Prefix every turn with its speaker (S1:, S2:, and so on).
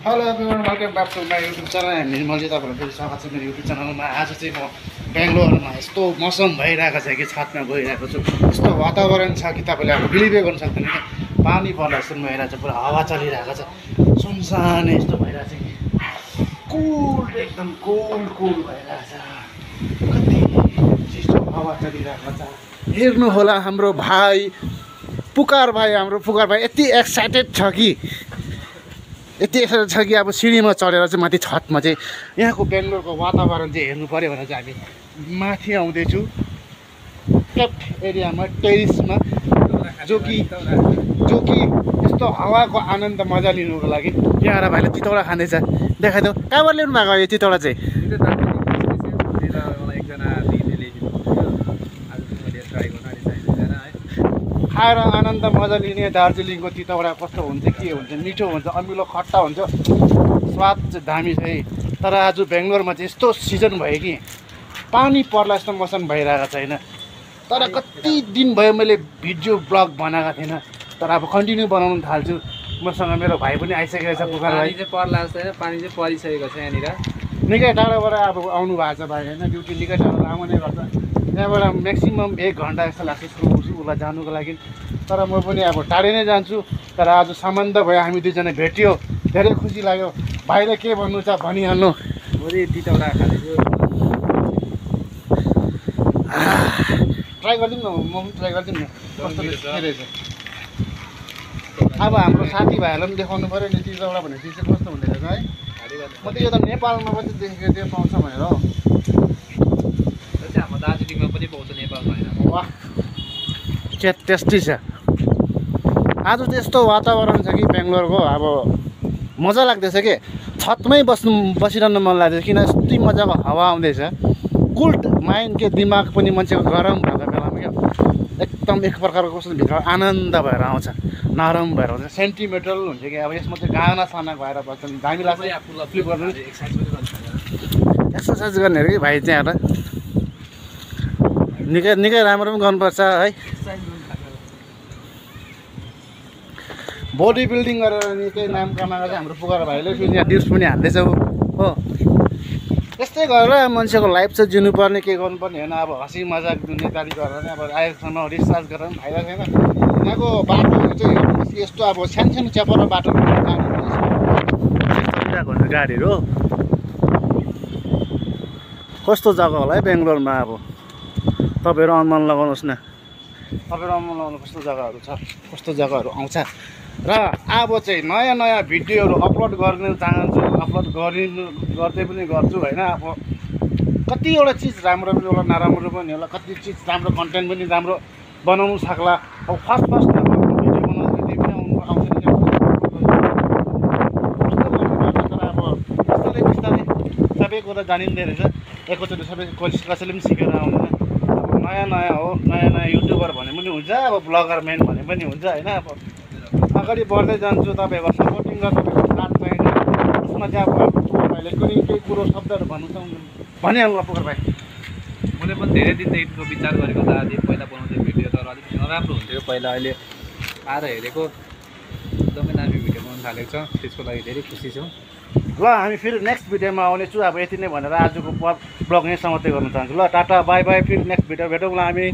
S1: Hello everyone, welcome back to my YouTube channel. मैले तपाईँहरू फेरि स्वागत छ मेरो युट्युब च्यानलमा। आज चाहिँ म बेङ्गलोरमा यस्तो मौसम भइरहेको छ कि छतमा गइरहेको छु। यस्तो वातावरण छ कि तपाईँले अब बिलिभै गर्नु सक्दैन कि पानी पर्दा जस्तो भइरहेको छ। पुरा हावा चलिरहेको छ, सुनसान यस्तो भइरहेको छ कि कुल एकदम कुल भइरहेको छ। कति चिसो हावा चलिरहेको छ। हेर्नु होला हाम्रो भाइ पुकार भाइ, हाम्रो पुकार भाइ यति एक्साइटेड छ कि अब सिँढीमा चढेर चाहिँ माथि छतमा चाहिँ यहाँको बेङ्गलोरको वातावरण चाहिँ हेर्नु पऱ्यो भनेर चाहिँ हामी माथि आउँदैछु केप्ट एरियामा, टेरिसमा, जो कि यस्तो हावाको आनन्द मजा लिनुको लागि यहाँ भाइले चितौडा खाँदैछ। देखाइदेऊ कहाँबाट ल्याउनु भएको यो चितौडा चाहिँ? खाएर आनन्द मजा लिने दार्जिलिङको चितौडा कस्तो हुन्छ, के हुन्छ, मिठो हुन्छ, अमिलो खट्टा हुन्छ, स्वाद चाहिँ दामी छ है। तर आज बेङ्गलोरमा चाहिँ यस्तो सिजन भयो कि पानी पर्ला जस्तो मौसम भइरहेको छैन। तर कति दिन भयो मैले भिडियो ब्लग बनाएको थिएन, तर अब कन्टिन्यू बनाउनु थाल्छु। मसँग मेरो भाइ पनि आइसकेको छ, पुकार भाइ।
S2: चाहिँ पर्ला छैन, पानी चाहिँ परिसकेको छ यहाँनिर।
S1: निकै टाढोबाट अब आउनु भएको छ भाइ होइन, ड्युटी निकै टाढो आउने गर्छ। त्यहाँबाट म्याक्सिमम् 1 घन्टा जस्तो लाग्छ उसलाई जानुको लागि। तर म पनि अब टाढै नै जान्छु। तर आज सम्बन्ध भयो, हामी दुईजना भेटियो, धेरै खुसी लाग्यो। भाइले के भन्नु छ भनिहाल्नु।
S2: भोलि चितौडा खाँदैछु,
S1: ट्राई गरिदिउँ न, म पनि ट्राई गरिदिउँ न कस्तो रहेछ। अब हाम्रो साथीभाइहरूलाई पनि देखाउनु पऱ्यो नि चितौडा भन्ने चिज चाहिँ कस्तो हुँदो रहेछ है। म त यो त नेपालमा पनि देखेको त्यो पाउँछ भनेर हो।
S2: हाम्रो दार्जिलिङमा पनि पाउँछ, नेपालमा होइन।
S1: वाह टेस्टी छ। आज चाहिँ यस्तो वातावरण छ कि बेङ्गलोरको अब मजा लाग्दैछ कि छतमै बसिरहनु मन लाग्दैछ, किन यस्तै मजाको हावा आउँदैछ। कुल्ड माइन्ड के दिमाग पनि मान्छेको गरम भएको बेलामा क्या एकदम एक प्रकारको कस्तो भित्र आनन्द भएर आउँछ, नरम भएर आउँछ, सेन्टिमेन्टल हुन्छ कि अब यसमा चाहिँ गाना साना भएर बस्छ दामी लाग्छ। फ्लिप गर्नु एक्सर्साइज गर्नेहरू कि भाइ चाहिँ एउटा निकै राम्रो पनि गर्नुपर्छ है। बडी बिल्डिङ गरेर निकै नाम कमाएको छ हाम्रो पुकार भाइले। फेरि यहाँ डिप्स पनि हान्दैछ हो। यस्तै गरेर मान्छेको लाइफ चाहिँ जिउनुपर्ने, के गर्नुपर्ने होइन। अब हँसी मजाक दुनियाँदारी गरेर अब आएकोसँग रिचार्ज गरेर पनि फाइदा छैन। यहाँको बाटोहरू चाहिँ यस्तो अब सानो च्यापर बाटो हुन्छ गाडीहरू। कस्तो जग्गा होला है बेङ्गलोरमा, अब तपाईँहरू अनुमान लगाउनुहोस् न। कस्तो जग्गाहरू छ, कस्तो जग्गाहरू आउँछ। र अब चाहिँ नयाँ भिडियोहरू अपलोड गर्न चाहन्छु, अपलोड गर्दै पनि गर्छु होइन। अब कतिवटा चिज राम्रो पनि होला, नराम्रो पनि होला, कति चिज राम्रो कन्टेन्ट पनि राम्रो बनाउनु सक्ला। अब फर्स्ट अब भिडियो बनाउँदाखेरि पनि आउँदैन। तर अब बिस्तारै सबै कुरा जानिँदो रहेछ। एकैचोटि सबै कसैले पनि सिकेर आउँदैन। अब नयाँ हो, नयाँ युट्युबर भने पनि हुन्छ, अब ब्लगर म्यान भने पनि हुन्छ होइन। अब अगाडि बढ्दै जान्छु, तपाईँहरूको सपोर्टिङ र तपाईँको साथ चाहिन्छ। त्यसमा चाहिँ अब पुकार भाइले कुनै केही कुरो शब्दहरू भनिहाल्नु पुकार भाइ।
S2: मैले पनि धेरै दिनदेखिको विचार गरेको त आज पहिला बनाउँदै भिडियो, तर अलिक नराम्रो हुन्थ्यो पहिला। अहिले आएर हेरेको एकदमै दामी भिडियो बनाउनु थालेको छ, त्यसको लागि धेरै खुसी छु।
S1: ल हामी फेरि नेक्स्ट भिडियोमा आउनेछु। अब यति नै भनेर आजको ब्लग यहीँ समाप्त गर्न चाहन्छु। ल टाटा बाई बाई, फेरि नेक्स्ट भिडियो भेटौँला हामी।